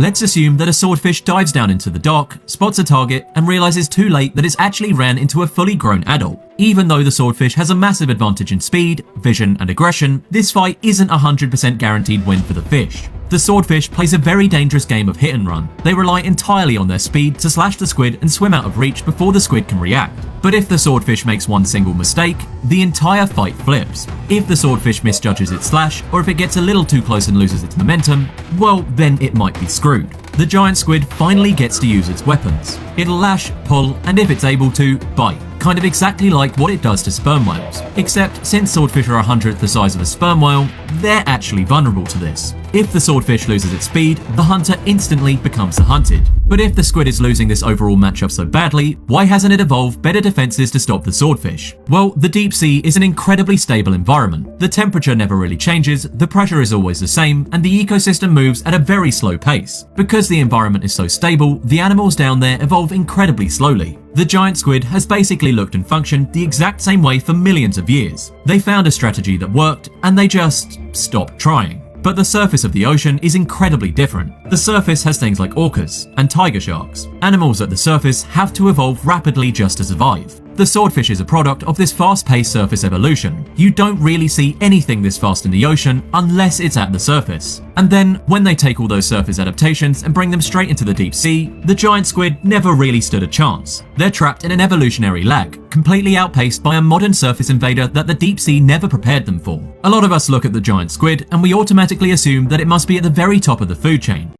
Let's assume that a swordfish dives down into the dock, spots a target, and realizes too late that it's actually ran into a fully grown adult. Even though the swordfish has a massive advantage in speed, vision, and aggression, this fight isn't a 100% guaranteed win for the fish. The swordfish plays a very dangerous game of hit and run. They rely entirely on their speed to slash the squid and swim out of reach before the squid can react. But if the swordfish makes one single mistake, the entire fight flips. If the swordfish misjudges its slash, or if it gets a little too close and loses its momentum, well, then it might be screwed. The giant squid finally gets to use its weapons. It'll lash, pull, and if it's able to, bite. Kind of exactly like what it does to sperm whales. Except since swordfish are 100th the size of a sperm whale, they're actually vulnerable to this. If the swordfish loses its speed, the hunter instantly becomes the hunted. But if the squid is losing this overall matchup so badly, why hasn't it evolved better defenses to stop the swordfish? Well, the deep sea is an incredibly stable environment. The temperature never really changes, the pressure is always the same, and the ecosystem moves at a very slow pace. Because the environment is so stable, the animals down there evolve incredibly slowly. The giant squid has basically looked and functioned the exact same way for millions of years. They found a strategy that worked, and they just stopped trying. But the surface of the ocean is incredibly different. The surface has things like orcas and tiger sharks. Animals at the surface have to evolve rapidly just to survive. The swordfish is a product of this fast-paced surface evolution. You don't really see anything this fast in the ocean unless it's at the surface. And then, when they take all those surface adaptations and bring them straight into the deep sea, the giant squid never really stood a chance. They're trapped in an evolutionary lag, completely outpaced by a modern surface invader that the deep sea never prepared them for. A lot of us look at the giant squid and we automatically assume that it must be at the very top of the food chain.